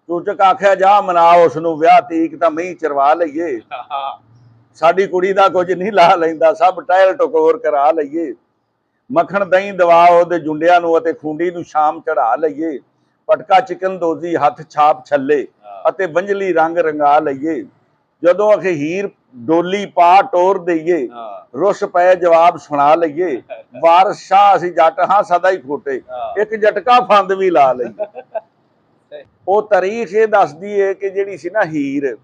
ਚੂਚਕ ਆਖਿਆ ਜਾ ਮਨਾ ਉਸ ਨੂੰ ਵਿਆਹ ਤੀਕ ਤਾਂ ਮਹੀਂ ਚਰਵਾ ਲਈਏ, ਸਾਡੀ ਕੁੜੀ ਦਾ ਕੁਝ ਨਹੀਂ ਲਾ ਲੈਂਦਾ, ਸਭ ਟਹਿਲ ਟਕੋਰ ਕਰਾ ਲਈਏ। ਮੱਖਣ ਦਹੀਂ ਦਵਾ ਉਹਦੇ ਜੁੰਡਿਆਂ ਨੂੰ ਅਤੇ ਖੁੰਡੀ ਨੂੰ ਸ਼ਾਮ ਚੜਾ ਲਈਏ। ਪਟਕਾ ਚਿਕਨ ਦੋਜ਼ੀ ਹੱਥ ਛਾਪ ਛੱਲੇ ਅਤੇ ਬੰਜਲੀ ਰੰਗ ਰੰਗਾ ਲਈਏ। ਜਦੋਂ ਅਖੇ ਹੀਰ ਡੋਲੀ ਪਾ ਟੋਰ ਦਈਏ, ਰੁੱਸ ਪਏ ਜਵਾਬ ਸੁਣਾ ਲਈਏ। ਵਾਰਸ ਸ਼ਾਹ ਅਸੀਂ ਜੱਟ ਹਾਂ ਸਦਾ ਹੀ ਖੋਟੇ, ਇੱਕ ਜਟਕਾ ਫੰਦ ਵੀ ਲਾ ਲਈਏ। ਉਹ ਤਾਰੀਖ ਇਹ ਦੱਸਦੀ ਏ ਕਿ ਜਿਹੜੀ ਸੀ ਨਾ ਹੀਰ,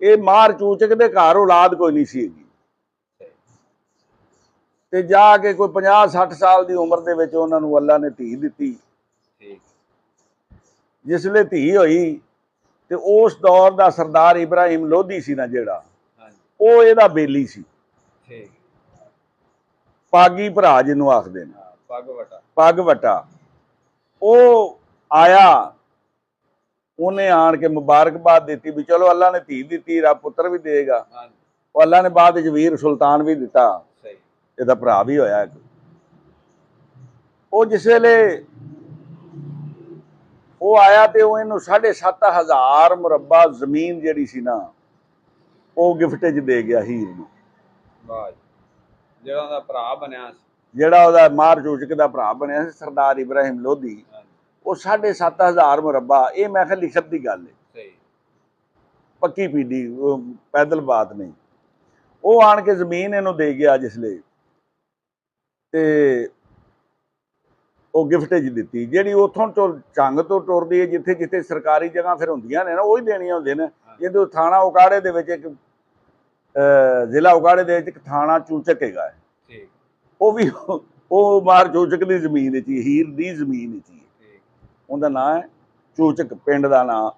ਇਹ ਮਾਰ ਚੂਚਕ ਦੇ ਘਰ ਔਲਾਦ ਕੋਈ ਨਹੀਂ ਸੀ ਹੈਗੀ, ਤੇ ਜਾ ਕੇ ਕੋਈ 50-60 ਸਾਲ ਦੀ ਉਮਰ ਦੇ ਵਿੱਚ ਉਹਨਾਂ ਨੂੰ ਅੱਲਾ ਨੇ ਧੀ ਦਿੱਤੀ। ਜਿਸਲੇ ਧੀ ਹੋਈ ਤੇ ਉਸ ਦੌਰ ਦਾ ਸਰਦਾਰ ਇਬਰਾਹਿਮ ਲੋਧੀ ਸੀ ਨਾ ਜਿਹੜਾ, ਉਹ ਇਹਦਾ ਬੇਲੀ ਸੀ। ਪਾਗੀ ਭਰਾ ਜਿਹਨੂੰ ਆਖਦੇ ਨੇ, ਪੱਗ ਵਟਾ। ਉਹ ਆਇਆ, ਉਹਨੇ ਆਣ ਕੇ ਮੁਬਾਰਕਬਾਦ ਦਿੱਤੀ ਵੀ ਚਲੋ ਅੱਲਾ ਨੇ ਧੀ ਦਿੱਤੀ, ਰੱਬ ਪੁੱਤਰ ਵੀ ਦੇਗਾ। ਉਹ ਅੱਲਾ ਨੇ ਬਾਅਦ ਵਿੱਚ ਵੀਰ ਸੁਲਤਾਨ ਵੀ ਦਿੱਤਾ, ਇਹਦਾ ਭਰਾ ਵੀ ਹੋਇਆ। ਉਹ ਜਿਸ ਵੇਲੇ ਉਹ ਆਇਆ ਤੇ ਉਹ ਇਹਨੂੰ 7,500 ਮੁਰੱਬਾ ਜ਼ਮੀਨ ਜਿਹੜੀ ਸੀ ਨਾ, ਉਹ ਗਿਫਟ 'ਚ ਦੇ ਗਿਆ ਹੀਰ ਨੂੰ। ਜਿਹੜਾ ਉਹਦਾ ਭਰਾ ਬਣਿਆ ਸੀ, ਜਿਹੜਾ ਉਹਦਾ ਮਾਰ ਚੂਚਕ ਦਾ ਭਰਾ ਬਣਿਆ ਸੀ ਸਰਦਾਰ ਇਬਰਾਹਿਮ ਲੋਧੀ, ਉਹ 7,500 ਮੁਰੱਬਾ। ਇਹ ਮੈਂ ਕਿਹਾ ਲਿਖਤ ਦੀ ਗੱਲ ਹੈ, ਪੱਕੀ ਪੀਡੀ, ਪੈਦਲ ਬਾਤ ਨਹੀਂ। ਉਹ ਆਣ ਕੇ ਜ਼ਮੀਨ ਇਹਨੂੰ ਦੇ ਗਿਆ ਜਿਸਲੇ, ਤੇ ਉਹ ਗਿਫਟ 'ਚ ਦਿੱਤੀ। ਜਿਹੜੀ ਉੱਥੋਂ ਝੰਗ ਤੋਂ ਟੁਰਦੀ ਹੈ, ਜਿੱਥੇ ਜਿੱਥੇ ਸਰਕਾਰੀ ਜਗ੍ਹਾ ਫਿਰ ਹੁੰਦੀਆਂ ਨੇ ਨਾ, ਉਹ ਹੀ ਦੇਣੀਆਂ ਹੁੰਦੀਆਂ ਨੇ। ਜਦੋਂ ਥਾਣਾ ਉਕਾੜੇ ਦੇ ਵਿੱਚ ਇੱਕ ਜ਼ਿਲ੍ਹਾ ਉਕਾੜੇ ਦੇ ਵਿੱਚ ਇੱਕ ਥਾਣਾ ਚੂਚਕ ਹੈਗਾ, ਉਹ ਵੀ ਉਹ ਮਾਰ ਚੂਚਕ ਦੀ ਜ਼ਮੀਨ ਵਿੱਚ ਹੀ, ਹੀਰ ਦੀ ਜ਼ਮੀਨ ਵਿੱਚ ਹੀ। ਉਹਦਾ ਨਾਂ ਹੈ ਚੂਚਕ, ਪਿੰਡ ਦਾ ਨਾਂ,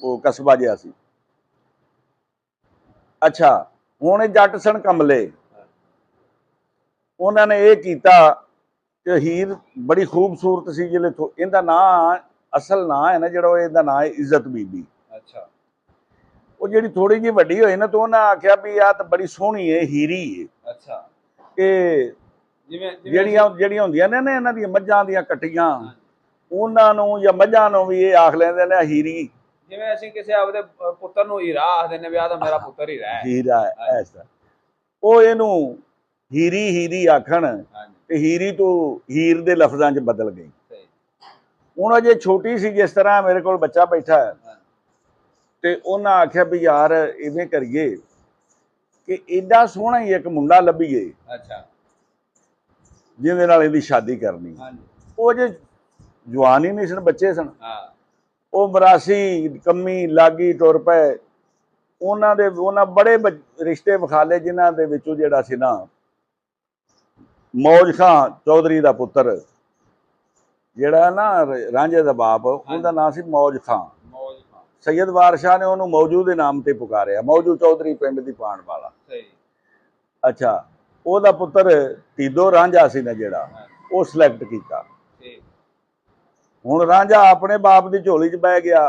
ਉਹ ਕਸਬਾ ਜਿਹਾ ਸੀ। ਅੱਛਾ, ਹੁਣ ਇਹ ਜੱਟ ਸਨ ਕਮਲੇ, ਉਹਨਾਂ ਨੇ ਇਹ ਕੀਤਾ ਕਿ ਹੀਰ ਬੜੀ ਖੂਬਸੂਰਤ ਸੀ। ਜਿਹੜੇ ਇਹਦਾ ਨਾਂ, ਅਸਲ ਨਾਂ ਹੈ ਨਾ ਜਿਹੜਾ, ਇਹਦਾ ਨਾਂ ਹੈ ਇੱਜ਼ਤ ਬੀਬੀ। ਅੱਛਾ। ਉਹ ਜਿਹੜੀ ਥੋੜੀ ਜਿਹੀ ਵੱਡੀ ਹੋਈ ਨਾ, ਤਾਂ ਉਹਨਾਂ ਆਖਿਆ ਵੀ ਆਹ ਤਾਂ ਬੜੀ ਸੋਹਣੀ ਹੈ, ਹੀਰੀ ਹੈ। ਅੱਛਾ। ਇਹ ਜਿਹੜੀਆਂ ਹੁੰਦੀਆਂ ਨੇ ਨਾ ਇਹਨਾਂ ਦੀਆਂ ਮੱਝਾਂ ਦੀਆਂ ਕੱਟੀਆਂ, ਉਹਨਾਂ ਨੂੰ ਜਾਂ ਮੱਝਾਂ ਨੂੰ ਵੀ ਇਹ ਆਖ ਲੈਂਦੇ ਨੇ ਹੀਰੀ। ਜਿਵੇਂ ਅਸੀਂ ਕਿਸੇ ਆਪਦੇ ਪੁੱਤਰ ਨੂੰ ਹੀਰਾ ਆਖਦੇ ਨੇ, ਵਿਆਹ ਦਾ ਮੇਰਾ ਪੁੱਤਰ ਹੀਰਾ ਹੈ, ਹੀਰਾ ਹੈ, ਐਸਾ। ਉਹ ਇਹਨੂੰ ਹੀਰੀ ਹੀਰੀ ਆਖਣ, ਤੇ ਹੀਰੀ ਤੋਂ ਹੀਰ ਦੇ ਲਫ਼ਜ਼ਾਂ 'ਚ ਬਦਲ ਗਈ। ਹੁਣ ਅਜੇ ਛੋਟੀ ਸੀ, ਜਿਸ ਤਰ੍ਹਾਂ ਮੇਰੇ ਕੋਲ ਬੱਚਾ ਬੈਠਾ ਹੈ, ਤੇ ਉਹਨਾਂ ਆਖਿਆ ਵੀ ਯਾਰ ਇਵੇਂ ਕਰੀਏ ਕਿ ਏਡਾ ਸੋਹਣਾ ਹੀ ਇੱਕ ਮੁੰਡਾ ਲੱਭੀਏ, ਜਿਹਦੇ ਨਾਲ ਇਹਦੀ ਸ਼ਾਦੀ ਕਰਨੀ। ਉਹ ਜੇ ਜਵਾਨ ਹੀ ਨਹੀਂ ਸਨ, ਬੱਚੇ ਸਨ। ਉਹ ਮਰਾਸੀ ਕੰਮੀ ਲਾਗੀ ਟੁਰ ਪਏ। ਉਹਨਾਂ ਬੜੇ ਰਿਸ਼ਤੇ ਵਿਖਾਲੇ, ਜਿਨ੍ਹਾਂ ਦੇ ਵਿੱਚੋਂ ਜਿਹੜਾ ਸੀ ਨਾ ਮੌਜ ਖਾਂ ਚੌਧਰੀ ਦਾ ਪੁੱਤਰ, ਜਿਹੜਾ ਨਾ ਰਾਂਝੇ ਦਾ ਬਾਪ, ਉਹਦਾ ਨਾਂ ਸੀ ਮੌਜ ਖਾਂ। ਸੈयद ਵਾਰ ਸ਼ਾਹ ਨੇ ਉਹਨੂੰ ਮੌਜੂ ਦੇ ਨਾਮ ਤੇ ਪੁਕਾਰਿਆ, ਮੌਜੂ ਚੌਧਰੀ ਪਿੰਡ ਦੀ ਪਾਣ ਵਾਲਾ। ਅੱਛਾ, ਉਹਦਾ ਪੁੱਤਰ ਧੀਦੋ ਰਾਂਝਾ ਸੀ ਨਾ ਜਿਹੜਾ, ਉਹ ਸਿਲੈਕਟ ਕੀਤਾ। ਹੁਣ ਰਾਂਝਾ ਆਪਣੇ ਬਾਪ ਦੀ ਝੋਲੀ 'ਚ ਬਹਿ ਗਿਆ,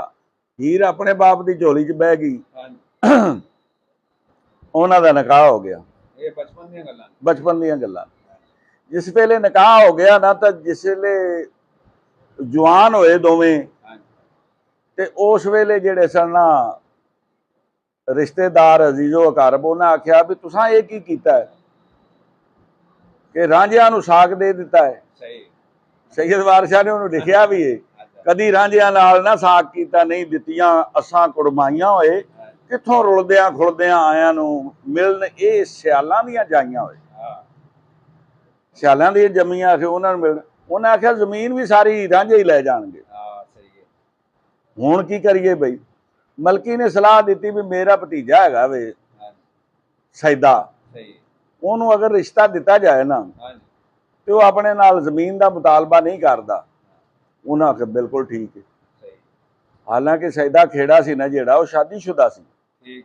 ਹੀਰ ਆਪਣੇ ਬਾਪ ਦੀ ਝੋਲੀ 'ਚ ਬਹਿ ਗਈ। ਉਹਨਾਂ ਦਾ ਨਿਕਾਹ ਹੋ ਗਿਆ। ਇਹ ਬਚਪਨ ਦੀਆਂ ਗੱਲਾਂ, ਬਚਪਨ ਦੀਆਂ ਗੱਲਾਂ। ਜਿਸ ਵੇਲੇ ਨਿਕਾਹ ਹੋ ਗਿਆ ਨਾ, ਤਾਂ ਜਿਸ ਵੇਲੇ ਜਵਾਨ ਹੋਏ ਦੋਵੇਂ, ਤੇ ਉਸ ਵੇਲੇ ਜਿਹੜੇ ਸਨ ਨਾ ਰਿਸ਼ਤੇਦਾਰ ਅਜ਼ੀਜ਼ੋ ਅਕਾਰਬ, ਉਹਨਾਂ ਆਖਿਆ ਵੀ ਤੁਸਾਂ ਇਹ ਕੀ ਕੀਤਾ ਹੈ ਕਿ ਰਾਂਝਿਆਂ ਨੂੰ ਸਾਕ ਦੇ ਦਿੱਤਾ ਹੈ। ਸੈयद ਵਾਰ ਸ਼ਾਹ ਨੇ ਉਹਨੂੰ ਲਿਖਿਆ ਵੀ ਹੈ, ਕਦੀ ਰਾਂਝਿਆਂ ਨਾਲ ਨਾ ਸਾਕ ਕੀਤਾ, ਨਹੀਂ ਦਿੱਤੀਆਂ ਅਸਾਂ ਕੁੜਮਾਈਆਂ ਹੋਏ, ਕਿੱਥੋਂ ਰੁਲਦਿਆਂ ਖੁਲਦਿਆਂ ਆਇਆਂ ਨੂੰ ਮਿਲਣ ਇਹ ਸਿਆਲਾਂ ਦੀਆਂ ਜਾਈਆਂ ਹੋਏ। ਸਿਆਲਾਂ ਦੀਆਂ ਜੰਮੀਆਂ ਆਖੇ ਉਹਨਾਂ ਨੂੰ ਮਿਲਣ। ਉਹਨਾਂ ਆਖਿਆ ਜ਼ਮੀਨ ਵੀ ਸਾਰੀ ਰਾਂਝੇ ਹੀ ਲੈ ਜਾਣਗੇ। ਹੁਣ ਕੀ ਕਰੀਏ ਬਈ? ਮਲਕੀ ਨੇ ਸਲਾਹ ਦਿੱਤੀ ਵੀ ਮੇਰਾ ਭਤੀਜਾ ਹੈਗਾ ਵੇ ਸੈਦਾ, ਉਹਨੂੰ ਅਗਰ ਰਿਸ਼ਤਾ ਦਿੱਤਾ ਜਾਏ ਨਾ, ਤੇ ਉਹ ਆਪਣੇ ਨਾਲ ਜ਼ਮੀਨ ਦਾ ਮੁਤਾਲਬਾ ਨਹੀਂ ਕਰਦਾ। ਉਹਨਾਂ ਆਖਿਆ ਬਿਲਕੁਲ ਠੀਕ ਹੈ। ਹਾਲਾਂਕਿ ਸੈਦਾ ਖੇੜਾ ਸੀ ਨਾ ਜਿਹੜਾ, ਉਹ ਸ਼ਾਦੀशुदा ਸੀ,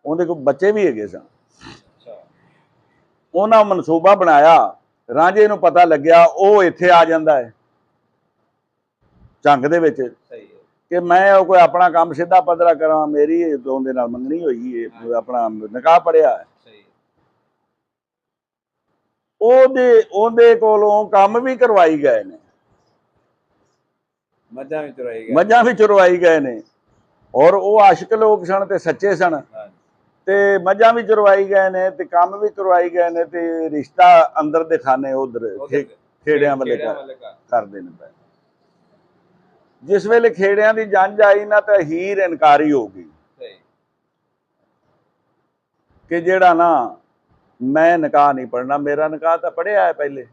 ਉਹਦੇ ਕੋਲ ਬੱਚੇ ਵੀ ਹੈਗੇ ਸਨ। ਉਹਨਾਂ ਮਨਸੂਬਾ ਬਣਾਇਆ, ਰਾਂਝੇ ਨੂੰ ਪਤਾ ਲੱਗਿਆ, ਉਹ ਇੱਥੇ ਆ ਜਾਂਦਾ ਹੈ ਝੰਗ ਦੇ ਵਿੱਚ ਕਿ ਮੈਂ ਉਹ ਕੋਈ ਆਪਣਾ ਕੰਮ ਸਿੱਧਾ ਪੱਧਰਾ ਕਰਾਂ, ਮੇਰੀ ਉਹਦੇ ਨਾਲ ਮੰਗਣੀ ਹੋਈ ਹੈ, ਆਪਣਾ ਨਿਕਾਹ ਪੜਿਆ ਹੈ। ਉਹਦੇ ਕੋਲੋਂ ਕੰਮ ਵੀ ਕਰਵਾਈ ਗਏ ਨੇ, ਮੱਝਾਂ ਵੀ ਚੁਰਾਈ ਗਏ ਮੱਝਾਂ ਵੀ ਚੁਰਵਾਈ ਗਏ ਨੇ ਔਰ ਉਹ ਆਸ਼ਿਕ ਲੋਕ ਸਨ ਤੇ ਸੱਚੇ ਸਨ ਹਾਂਜੀ ਤੇ ਮੱਝਾਂ ਵੀ ਚੁਰਵਾਈ ਗਏ ਨੇ ਤੇ ਕੰਮ ਵੀ ਕਰਵਾਈ ਗਏ ਨੇ ਤੇ ਰਿਸ਼ਤਾ ਅੰਦਰ ਦੇ ਖਾਨੇ ਉਧਰ ਖੇੜਿਆਂ ਵਾਲੇ ਕਰਦੇ ਨੇ ਪਏ। ਜਿਸ ਵੇਲੇ ਖੇੜਿਆਂ ਦੀ ਜੰਜ ਆਈ ਨਾ ਤਾਂ ਹੀਰ ਇਨਕਾਰੀ ਹੋ ਗਈ ਸਹੀ ਕਿ ਜਿਹੜਾ ਨਾ ਮੈਂ ਨਿਕਾਹ ਨਹੀਂ ਪੜਨਾ, ਮੇਰਾ ਨਿਕਾਹ ਤਾਂ ਪੜਿਆ ਹੈ ਪਹਿਲੇ।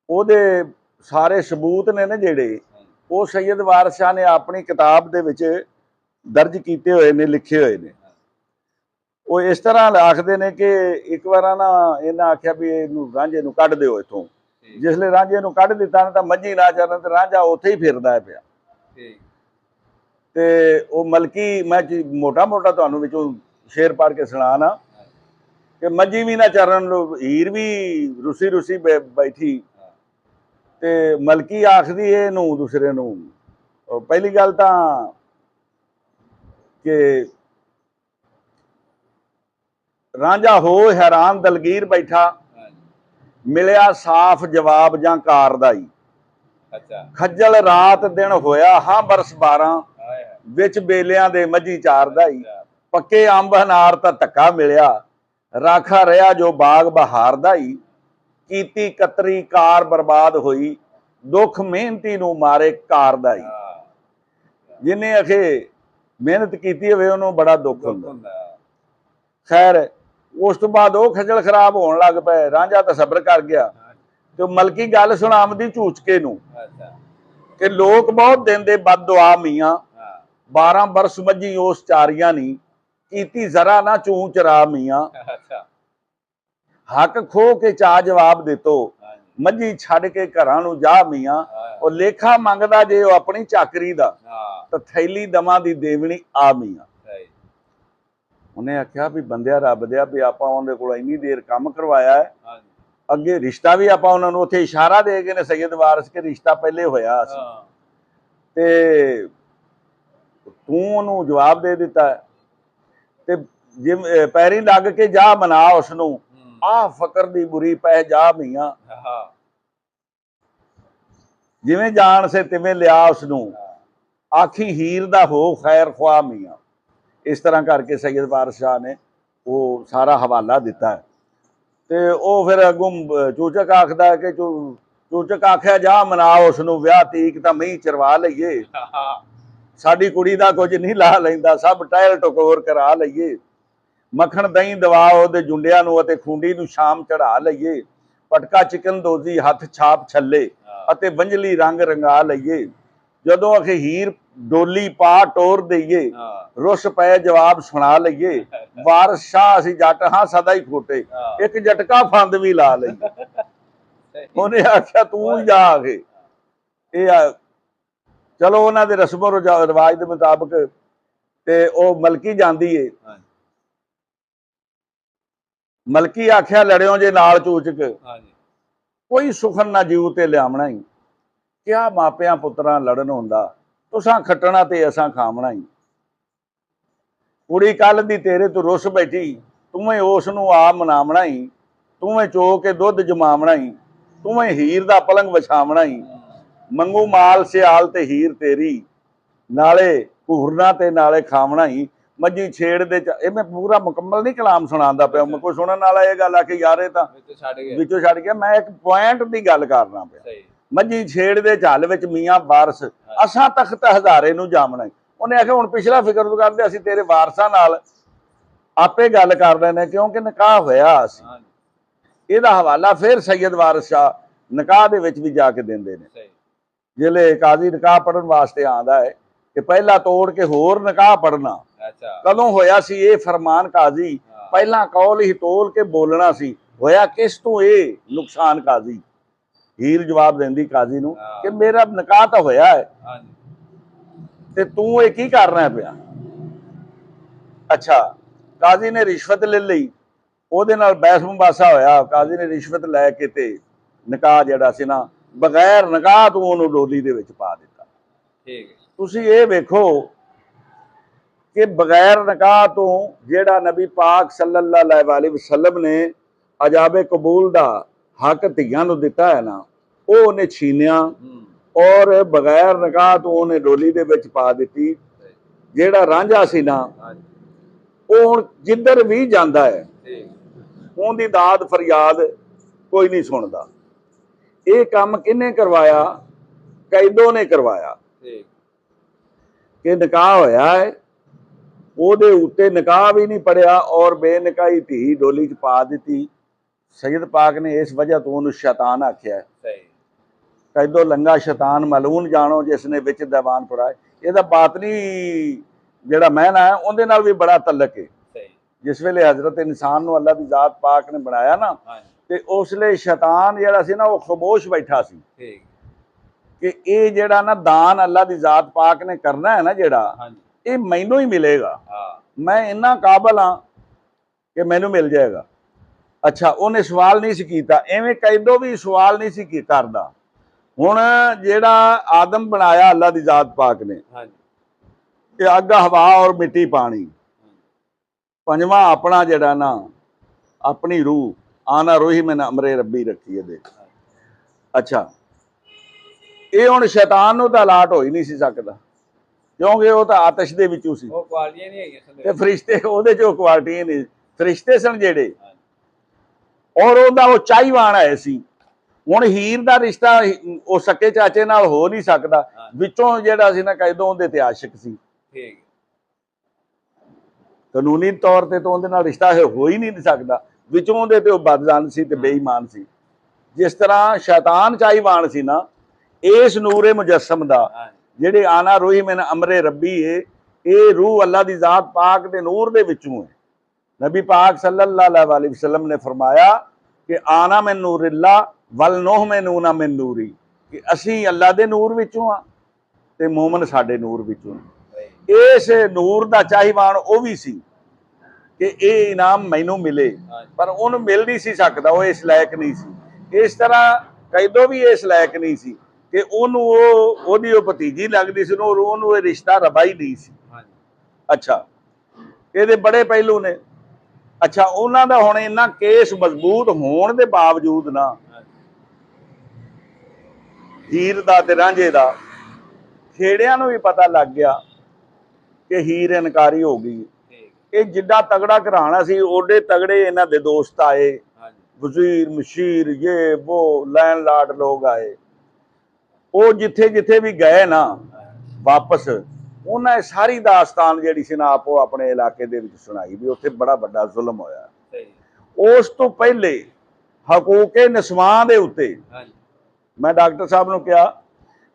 ਉਹਦੇ ਸਾਰੇ ਸਬੂਤ ਨੇ ਨਾ ਜਿਹੜੇ ਉਹ ਸੈਯਦ ਵਾਰਿਸ ਸ਼ਾਹ ਨੇ ਆਪਣੀ ਕਿਤਾਬ ਦੇ ਵਿੱਚ ਦਰਜ ਕੀਤੇ ਹੋਏ ਨੇ, ਲਿਖੇ ਹੋਏ ਨੇ। ਉਹ ਇਸ ਤਰ੍ਹਾਂ ਆਖਦੇ ਨੇ ਕਿ ਇੱਕ ਵਾਰ ਨਾ ਇਹਨਾਂ ਆਖਿਆ ਵੀ ਇਹਨੂੰ ਰਾਂਝੇ ਨੂੰ ਕੱਢ ਦਿਓ ਇੱਥੋਂ। ਜਿਸਲੇ ਰਾਂਝੇ ਨੂੰ ਕੱਢ ਦਿੱਤਾ ਨਾ ਤਾਂ ਮੱਝੀ ਨਾ ਚਰਨ ਤੇ ਰਾਂਝਾ ਉੱਥੇ ਹੀ ਫਿਰਦਾ ਹੈ ਪਿਆ। ਤੇ ਉਹ ਮਲਕੀ, ਮੈਂ ਮੋਟਾ ਮੋਟਾ ਤੁਹਾਨੂੰ ਵਿੱਚੋਂ ਸ਼ੇਰ ਪੜ੍ਹ ਕੇ ਸੁਣਾਣਾ ਕਿ ਮੱਝੀ ਵੀ ਨਾ ਚਰਨ, ਹੀਰ ਵੀ ਰੁੱਸੀ ਰੁੱਸੀ ਬੈਠੀ ਤੇ ਮਲਕੀ ਆਖਦੀ ਇਹਨੂੰ ਦੂਸਰੇ ਨੂੰ, ਪਹਿਲੀ ਗੱਲ ਤਾਂ ਕਿ ਰਾਂਝਾ ਹੋ ਹੈਰਾਨ ਦਲਗੀਰ ਬੈਠਾ, ਮਿਲਿਆ ਸਾਫ਼ ਜਵਾਬ ਜਾਂ ਕਾਰ ਦਾ ਹੀ। ਖੱਜਲ ਰਾਤ ਦਿਨ ਹੋਇਆ ਹਾਂ ਬਰਸ 12, ਵਿੱਚ ਬੇਲਿਆਂ ਦੇ ਮੱਝੀ ਚਾਰਦਾ ਹੀ। ਪੱਕੇ ਅੰਬ ਅਨਾਰ ਤਾਂ ਧੱਕਾ ਮਿਲਿਆ, ਰਾਖਾ ਰਿਹਾ ਜੋ ਬਾਗ ਬਹਾਰ ਦਾ ਹੀ। ਕੀਤੀ ਕਤਰੀ ਕਾਰ ਬਰਬਾਦ ਹੋਈ, ਦੁੱਖ ਮਿਹਨਤੀ ਨੂੰ ਮਾਰੇ ਕਾਰ ਦਾ ਹੀ। ਜਿਹਨੇ ਅਖੇ ਮਿਹਨਤ ਕੀਤੀ ਹੋਵੇ ਉਹਨੂੰ ਬੜਾ ਦੁੱਖ ਹੁੰਦਾ। ਖੈਰ ਉਸ ਤੋਂ ਬਾਅਦ ਉਹ ਖੱਜਲ ਖਰਾਬ ਹੋਣ ਲੱਗ ਪਏ। ਰਾਂਝਾ ਤਾਂ ਸਬਰ ਕਰ ਗਿਆ ਤੇ ਮਲਕੀ ਗੱਲ ਸੁਣਾਉਂਦੀ ਝੂਚਕੇ ਨੂੰ ਕਿ ਲੋਕ ਬਹੁਤ ਦਿੰਦੇ ਬਦ ਦੁਆ ਮੀਆਂ, 12 ਬਰਸ ਮੱਝੀ ਉਸ ਚਾਰੀਆਂ ਨੀ, ਕੀਤੀ ਜ਼ਰਾ ਨਾ ਚੂੰ ਚਰਾ ਮੀਆਂ। ਹੱਕ ਖੋ ਕੇ ਚਾ ਜਵਾਬ ਦਿੱਤੋ, ਮੱਝੀ ਛੱਡ ਕੇ ਘਰਾਂ ਨੂੰ ਜਾ ਮੀਆਂ। ਉਹ ਲੇਖਾ ਮੰਗਦਾ ਜੇ ਉਹ ਆਪਣੀ ਚਾਕਰੀ ਦਾ, ਤਾਂ ਥੈਲੀ ਦਮਾਂ ਦੀ ਦੇਵਣੀ ਆ ਮੀਆਂ। ਉਹਨੇ ਆਖਿਆ ਵੀ ਬੰਦਿਆ ਰੱਬ ਦਿਆ ਵੀ ਆਪਾਂ ਉਹਦੇ ਕੋਲ ਇੰਨੀ ਦੇਰ ਕੰਮ ਕਰਵਾਇਆ ਹੈ, ਅੱਗੇ ਰਿਸ਼ਤਾ ਵੀ ਆਪਾਂ ਉਹਨਾਂ ਨੂੰ ਉੱਥੇ ਇਸ਼ਾਰਾ ਦੇ ਗਏ ਨੇ ਸੈਯਦ ਵਾਰਿਸ ਕੇ ਰਿਸ਼ਤਾ ਪਹਿਲੇ ਹੋਇਆ ਸੀ ਤੇ ਤੂੰ ਉਹਨੂੰ ਜਵਾਬ ਦੇ ਦਿੱਤਾ ਤੇ ਜੇ ਪੈਰੀ ਲੱਗ ਕੇ ਜਾ ਮਨਾ ਉਸਨੂੰ, ਆਹ ਫਕਰ ਦੀ ਬੁਰੀ ਪੈ ਜਾ ਮੀਆਂ। ਜਿਵੇਂ ਜਾਣ ਸੇ ਤਿਵੇਂ ਲਿਆ ਉਸਨੂੰ, ਆਖੀ ਹੀਰ ਦਾ ਹੋ ਖੈਰ ਖੁਆ ਮੀਆਂ। ਇਸ ਤਰ੍ਹਾਂ ਕਰਕੇ ਸੈਯਦ ਵਾਰਿਸ ਸ਼ਾਹ ਨੇ ਉਹ ਸਾਰਾ ਹਵਾਲਾ ਦਿੱਤਾ ਹੈ। ਤੇ ਉਹ ਫਿਰ ਅੱਗੋਂ ਚੂਚਕ ਆਖਦਾ ਕਿ ਚੂਚਕ ਆਖਿਆ ਜਾ ਮਨਾ ਉਸਨੂੰ, ਵਿਆਹ ਤੀਕ ਤਾਂ ਮਹੀਂ ਚਰਵਾ ਲਈਏ। ਸਾਡੀ ਕੁੜੀ ਦਾ ਕੁਝ ਨਹੀਂ ਲਾ ਲੈਂਦਾ, ਸਭ ਟਹਿਲ ਟਕੋਰ ਕਰਾ ਲਈਏ। ਮੱਖਣ ਦਹੀਂ ਦਵਾ ਉਹਦੇ ਜੁੰਡਿਆਂ ਨੂੰ ਅਤੇ ਖੁੰਡੀ ਨੂੰ ਸ਼ਾਮ ਚੜਾ ਲਈਏ। ਪਟਕਾ ਚਿਕਨ ਦੋਜ਼ੀ ਹੱਥ ਛਾਪ ਛੱਲੇ ਅਤੇ ਵੰਜਲੀ ਰੰਗ ਰੰਗਾ ਲਈਏ। ਜਦੋਂ ਅਖੇ ਹੀਰ ਡੋਲੀ ਪਾ ਟੋਰ ਦਈਏ, ਰੁੱਸ ਪਏ ਜਵਾਬ ਸੁਣਾ ਲਈਏ। ਵਾਰਿਸ ਸ਼ਾਹ ਅਸੀਂ ਜੱਟ ਹਾਂ ਸਦਾ ਹੀ ਖੋਟੇ, ਇੱਕ ਜਟਕਾ ਫੰਦ ਵੀ ਲਾ ਲਈਏ। ਉਹਨੇ ਆਖਿਆ ਤੂੰ ਜਾ ਆਖੇ ਇਹ ਚਲੋ ਉਹਨਾਂ ਦੇ ਰਸਮੋ ਰਿਵਾਜ ਦੇ ਮੁਤਾਬਕ ਤੇ ਉਹ ਮਲਕੀ ਜਾਂਦੀ ਏ। ਮਲਕੀ ਆਖਿਆ ਲੜਿਓ ਜੇ ਨਾਲ ਚੂਚਕ, ਕੋਈ ਸੁਖਨ ਨਾ ਜੀਉ ਤੇ ਲਿਆਵਣਾ ਹੀ। ਕਿਆ ਮਾਪਿਆਂ ਪੁੱਤਰਾਂ ਲੜਨ ਹੁੰਦਾ, ਤੁਸਾਂ ਖੱਟਣਾ ਤੇ ਅਸਾਂ ਖਾਵਣਾ ਹੀ। ਕੁੜੀ ਕੱਲ ਦੀ ਤੇਰੇ ਤੋਂ ਰੁੱਸ ਬੈਠੀ, ਤੂਵੇਂ ਉਸ ਨੂੰ ਆ ਮਨਾਵਣਾ ਹੀ। ਤੂਵੇਂ ਚੋ ਕੇ ਦੁੱਧ ਜਮਾਵਣਾ ਹੀ, ਤੂਵੇਂ ਹੀਰ ਦਾ ਪਲੰਗ ਵਿਛਾਵਣਾ ਹੀ। ਮੰਗੂ ਮਾਲ ਸਿਆਲ ਤੇ ਹੀਰ ਤੇਰੀ, ਨਾਲੇ ਘੂਰਨਾ ਤੇ ਨਾਲੇ ਖਾਵਣਾ ਹੀ। ਮੱਝੀ ਛੇੜ ਦੇ ਇਹ ਮੈਂ ਪੂਰਾ ਮੁਕੰਮਲ ਨਹੀਂ ਕਲਾਮ ਸੁਣਾਉਂਦਾ ਪਿਆ, ਮੈਂ ਕੋਈ ਸੁਣਨ ਵਾਲਾ ਇਹ ਗੱਲ ਆ ਕਿ ਯਾਰ ਇਹ ਤਾਂ ਵਿੱਚੋਂ ਛੱਡ ਗਿਆ। ਮੈਂ ਇੱਕ ਪੁਆਇੰਟ ਦੀ ਗੱਲ ਕਰਨਾ ਪਿਆ। ਮੱਝੀ ਛੇੜ ਦੇ ਝੱਲ ਵਿੱਚ ਮੀਆਂ ਵਾਰਿਸ, ਅਸਾਂ ਤਖਤ ਹਜ਼ਾਰੇ ਨੂੰ ਜਾਮਣਾ। ਉਹਨੇ ਆਖਿਆ ਹੁਣ ਪਿਛਲਾ ਫਿਕਰ ਕਰਦੇ, ਅਸੀਂ ਤੇਰੇ ਵਾਰਸਾਂ ਨਾਲ ਆਪੇ ਗੱਲ ਕਰ ਰਹੇ ਨੇ ਕਿਉਂਕਿ ਨਿਕਾਹ ਹੋਇਆ ਸੀ। ਇਹਦਾ ਹਵਾਲਾ ਫਿਰ ਸੈਯਦ ਵਾਰਿਸ ਸ਼ਾਹ ਨਿਕਾਹ ਦੇ ਵਿੱਚ ਵੀ ਜਾ ਕੇ ਦਿੰਦੇ ਨੇ। ਜਿਹੜੇ ਕਾਜ਼ੀ ਨਿਕਾਹ ਪੜਨ ਵਾਸਤੇ ਆਉਂਦਾ ਹੈ ਕਿ ਪਹਿਲਾਂ ਤੋੜ ਕੇ ਹੋਰ ਨਿਕਾਹ ਪੜਨਾ। ਕਦੋਂ ਹੋਇਆ ਸੀ ਇਹ ਫਰਮਾਨ ਕਾਜ਼ੀ, ਪਹਿਲਾਂ ਕੌਲ ਹੀ ਤੋਲ ਕੇ ਬੋਲਣਾ ਸੀ, ਹੋਇਆ ਕਿਸ ਤੋਂ ਇਹ ਨੁਕਸਾਨ ਕਾਜ਼ੀ। ਹੀਰ ਜਵਾਬ ਦਿੰਦੀ ਕਾਜ਼ੀ ਨੂੰ ਕਿ ਮੇਰਾ ਨਿਕਾਹ ਤਾਂ ਹੋਇਆ ਹੈ ਤੇ ਤੂੰ ਇਹ ਕੀ ਕਰਨਾ ਪਿਆ। ਅੱਛਾ, ਕਾਜ਼ੀ ਨੇ ਰਿਸ਼ਵਤ ਲੈ ਲਈ, ਉਹਦੇ ਨਾਲ ਬਹਿਸ ਮੁਬਾਸਾ ਹੋਇਆ। ਕਾਜ਼ੀ ਨੇ ਰਿਸ਼ਵਤ ਲੈ ਕੇ ਤੇ ਨਿਕਾਹ ਜਿਹੜਾ ਸੀ ਨਾ ਬਗੈਰ ਨਿਕਾਹ ਤੋਂ ਉਹਨੂੰ ਡੋਲੀ ਦੇ ਵਿੱਚ ਪਾ ਦਿੱਤਾ। ਤੁਸੀਂ ਇਹ ਵੇਖੋ ਕਿ ਬਗੈਰ ਨਿਕਾਹ ਤੋਂ ਜਿਹੜਾ ਨਬੀ ਪਾਕ ਸੱਲੱਲਾਹੁ ਅਲੈਹਿ ਵਸੱਲਮ ਨੇ ਅਜਾਬੇ ਕਬੂਲ ਦਾ ਹੱਕ ਧੀਆਂ ਨੂੰ ਦਿੱਤਾ ਹੈ ਨਾ, ਉਹ ਉਹਨੇ ਛੀਨਿਆ ਔਰ ਬਗੈਰ ਨਿਕਾਹ ਤੋਂ ਉਹਨੇ ਡੋਲੀ ਦੇ ਵਿੱਚ ਪਾ ਦਿੱਤੀ। ਜਿਹੜਾ ਰਾਂਝਾ ਸੀ ਨਾ, ਹਾਂਜੀ ਉਹ ਹੁਣ ਜਿੱਧਰ ਵੀ ਜਾਂਦਾ ਹੈ ਠੀਕ ਉਹਦੀ ਦਾਦ ਫਰਿਆਦ ਕੋਈ ਨਹੀਂ ਸੁਣਦਾ। ਇਹ ਕੰਮ ਕਿਹਨੇ ਕਰਵਾਇਆ? ਕੈਦੋ ਨੇ ਕਰਵਾਇਆ। ਠੀਕ ਕਿ ਨਿਕਾਹ ਹੋਇਆ ਹੈ, ਉਹਦੇ ਉੱਤੇ ਨਿਕਾਹ ਵੀ ਨਹੀਂ ਪੜਿਆ ਔਰ ਬੇਨਿਕਾਹੀ ਧੀ ਡੋਲੀ 'ਚ ਪਾ ਦਿੱਤੀ। ਸੈयद ਪਾਕ ਨੇ ਇਸ ਵਜ੍ਹਾ ਤੋਂ ਉਹਨੂੰ ਸ਼ੈਤਾਨ ਆਖਿਆ। ਸਹੀ ਕੈਦੋ ਲੰਗਾ ਸ਼ੈਤਾਨ ਮਲੂਨ ਜਾਣੋ ਜਿਸ ਨੇ ਵਿੱਚ ਦੀਵਾਨ ਪੜਾਏ। ਇਹਦਾ ਬਾਤਨੀ ਜਿਹੜਾ ਮਹਿਨਾ ਹੈ ਉਹਦੇ ਨਾਲ ਵੀ ਬੜਾ ਤਲਕ ਹੈ। ਸਹੀ ਜਿਸ ਵੇਲੇ ਹਜ਼ਰਤ ਇਨਸਾਨ ਨੂੰ ਅੱਲਾਹ ਦੀ ਜ਼ਾਤ ਪਾਕ ਨੇ ਬਣਾਇਆ ਨਾ, ਹਾਂਜੀ ਤੇ ਉਸ ਲਈ ਸ਼ੈਤਾਨ ਜਿਹੜਾ ਸੀ ਨਾ ਉਹ ਖਾਮੋਸ਼ ਬੈਠਾ ਸੀ ਠੀਕ ਕਿ ਇਹ ਜਿਹੜਾ ਨਾ ਦਾਨ ਅੱਲਾਹ ਦੀ ਜ਼ਾਤ ਪਾਕ ਨੇ ਕਰਨਾ ਹੈ ਨਾ ਜਿਹੜਾ, ਹਾਂਜੀ ਇਹ ਮੈਨੂੰ ਹੀ ਮਿਲੇਗਾ। ਹਾਂ ਮੈਂ ਇੰਨਾ ਕਾਬਲ ਹਾਂ ਕਿ ਮੈਨੂੰ ਮਿਲ ਜਾਏਗਾ। ਅੱਛਾ, ਉਹਨੇ ਸਵਾਲ ਨਹੀਂ ਸੀ ਕੀਤਾ। ਐਵੇਂ ਕੈਦੋ ਵੀ ਸਵਾਲ ਨਹੀਂ ਸੀ ਕਰਦਾ। ਹੁਣ ਜਿਹੜਾ ਆਦਮ ਬਣਾਇਆ ਅੱਲਾਹ ਦੀ ਜ਼ਾਤ ਪਾਕ ਨੇ, ਹਾਂਜੀ ਇਹ ਅੱਗ ਹਵਾ ਔਰ ਮਿੱਟੀ ਪਾਣੀ, ਪੰਜਵਾਂ ਆਪਣਾ ਜਿਹੜਾ ਨਾ ਆਪਣੀ ਰੂਹ, ਆਨਾ ਰੂਹੀ ਮੈਂ ਅਮਰੇ ਰੱਬੀ ਰੱਖੀ ਇਹਦੇ। ਅੱਛਾ, ਇਹ ਹੁਣ ਸ਼ੈਤਾਨ ਨੂੰ ਤਾਂ ਅਲਾਟ ਹੋ ਹੀ ਨਹੀਂ ਸੀ ਸਕਦਾ ਕਿਉਂਕਿ ਉਹ ਤਾਂ ਆਤਸ਼ ਦੇ ਵਿੱਚੋਂ ਸੀ ਉਹ ਕੁਆਲੀਆਂ ਨਹੀਂ ਹੈਗੀਆਂ ਤੇ ਸੰਦੇ ਫਰਿਸ਼ਤੇ ਉਹਦੇ ਚੋਂ ਕੁਆਲਿਟੀ ਨਹੀਂ। ਫਰਿਸ਼ਤੇ ਸਨ ਜਿਹੜੇ, ਔਰ ਉਹਦਾ ਉਹ ਚਾਹੀਵਾਨ ਆਏ ਸੀ। ਹੁਣ ਹੀਰ ਦਾ ਰਿਸ਼ਤਾ ਉਹ ਸਕੇ ਚਾਚੇ ਨਾਲ ਹੋ ਨਹੀਂ ਸਕਦਾ। ਵਿੱਚੋਂ ਜਿਹੜਾ ਸੀ ਨਾ ਕੈਦੋ ਉਹਦੇ ਤੇ ਆਸ਼ਿਕ ਸੀ। ਠੀਕ ਕਾਨੂੰਨੀ ਤੌਰ ਤੇ ਤਾਂ ਉਹਦੇ ਨਾਲ ਰਿਸ਼ਤਾ ਹੋ ਹੀ ਨਹੀਂ ਸਕਦਾ। ਵਿੱਚੋਂ ਉਹਦੇ ਤੇ ਉਹ ਬਦਜ਼ਾਨ ਸੀ ਤੇ ਬੇਈਮਾਨ ਸੀ। ਜਿਸ ਤਰ੍ਹਾਂ ਸ਼ੈਤਾਨ ਚਾਹੀਵਾਨ ਸੀ ਨਾ, ਇਸ ਨੂਰੇ ਮੁਜੱਸਮ ਦਾ ਜਿਹੜੇ ਆਨਾ ਰੂਹੀ ਮਿਨ ਅਮਰੇ ਰੱਬੀ ਹੈ, ਇਹ ਰੂਹ ਅੱਲਾ ਦੀ ਜ਼ਾਤ ਪਾਕ ਦੇ ਨੂਰ ਦੇ ਵਿੱਚੋਂ ਹੈ। ਨਬੀ ਪਾਕ सल्लल्लाहु अलैहि वसल्लम ने फरमाया कि आना मिन नूरिल्लाह वल नूहमिनूना मिन नूरी, कि असी अल्लाह दे नूर विचों आ ते मोमन साडे नूर विचों। इस नूर दा चाहिवान ਉਹ ਵੀ ਸੀ कि ਇਹ इनाम मैनू मिले, पर ਉਹਨੂੰ मिल नहीं सी सकदा, ਉਹ ਇਸ ਲਾਇਕ नहीं ਸੀ। इस तरह कैदो भी इस लायक नहीं सी कि ਉਹਨੂੰ ਉਹਦੀ ਉਹ ਭਤੀਜੀ ਲੱਗਦੀ ਸੀ, ਉਹਨੂੰ ਇਹ ਰਿਸ਼ਤਾ ਰਬਾ ਹੀ ਨਹੀਂ ਸੀ। ਅੱਛਾ, ਇਹਦੇ ਬੜੇ ਪਹਿਲੂ ਨੇ। ਅੱਛਾ, ਉਹਨਾਂ ਦਾ ਹੁਣ ਇੰਨਾ ਕੇਸ ਮਜ਼ਬੂਤ ਹੋਣ ਦੇ ਬਾਵਜੂਦ ਨਾ, ਹੀਰ ਦਾ ਤੇ ਰਾਂਝੇ ਦਾ, ਖੇੜਿਆਂ ਨੂੰ ਵੀ ਪਤਾ ਲੱਗ ਗਿਆ ਕਿ ਹੀਰ ਇਨਕਾਰੀ ਹੋ ਗਈ। ਇਹ ਜਿੱਡਾ ਤਗੜਾ ਘਰਾਣਾ ਸੀ, ਓਡੇ ਤਗੜੇ ਇਹਨਾਂ ਦੇ ਦੋਸਤ ਆਏ, ਵਜ਼ੀਰ ਮਸ਼ੀਰ ਇਹ ਉਹ ਲੈਂਡਲਾਰਡ ਲੋਕ ਆਏ। ਉਹ ਜਿੱਥੇ ਜਿੱਥੇ ਵੀ ਗਏ ਨਾ ਵਾਪਸ, ਉਹਨਾਂ ਇਹ ਸਾਰੀ ਦਾਸਤਾਨ ਜਿਹੜੀ ਸੀ ਨਾ ਆਪੋ ਆਪਣੇ ਇਲਾਕੇ ਦੇ ਵਿੱਚ ਸੁਣਾਈ ਵੀ ਉੱਥੇ ਬੜਾ ਵੱਡਾ ਜ਼ੁਲਮ ਹੋਇਆ। ਉਸ ਤੋਂ ਪਹਿਲੇ ਹਕੂਕੇ ਨਿਸਵਾਂ ਦੇ ਉੱਤੇ ਮੈਂ ਡਾਕਟਰ ਸਾਹਿਬ ਨੂੰ ਕਿਹਾ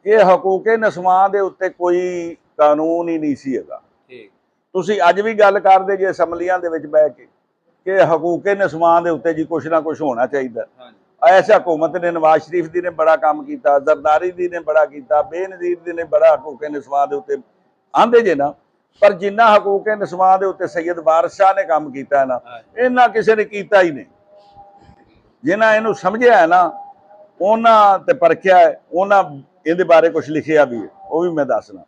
ਕਿ ਹਕੂਕੇ ਨਿਸਵਾਂ ਦੇ ਉੱਤੇ ਕੋਈ ਕਾਨੂੰਨ ਹੀ ਨਹੀਂ ਸੀ ਹੈਗਾ। ਤੁਸੀਂ ਅੱਜ ਵੀ ਗੱਲ ਕਰਦੇ ਜੇ ਅਸੈਂਬਲੀਆਂ ਦੇ ਵਿੱਚ ਬਹਿ ਕੇ ਕਿ ਹਕੂਕੇ ਨਿਸਵਾਂ ਦੇ ਉੱਤੇ ਜੀ ਕੁਛ ਨਾ ਕੁਛ ਹੋਣਾ ਚਾਹੀਦਾ। ਐਸਾ ਹਕੂਮਤ ਨੇ, ਨਵਾਜ਼ ਸ਼ਰੀਫ ਦੀ ਨੇ ਬੜਾ ਕੰਮ ਕੀਤਾ, ਜ਼ਰਦਾਰੀ ਦੀ ਨੇ ਬੜਾ ਕੀਤਾ, ਬੇਨਜ਼ੀਰ ਦੀ ਨੇ ਬੜਾ ਹਕੂਕੇ ਨਿਸਵਾਂ ਦੇ ਉੱਤੇ ਆਂਦੇ ਜੇ ਨਾ, ਪਰ ਜਿੰਨਾ ਹਕੂਕੇ ਨਿਸਵਾਂ ਦੇ ਉੱਤੇ ਸੈयद ਵਾਰਿਸ ਸ਼ਾਹ ਨੇ ਕੰਮ ਕੀਤਾ ਨਾ, ਇਹਨਾਂ ਕਿਸੇ ਨੇ ਕੀਤਾ ਹੀ ਨਹੀਂ। ਜਿਨ੍ਹਾਂ ਇਹਨੂੰ ਸਮਝਿਆ ਹੈ ਨਾ, ਉਹਨਾਂ ਤੇ ਪਰਖਿਆ ਹੈ, ਉਹਨਾਂ ਇਹਦੇ ਬਾਰੇ ਕੁਝ ਲਿਖਿਆ ਵੀ ਹੈ, ਉਹ ਵੀ ਮੈਂ ਦੱਸਣਾ।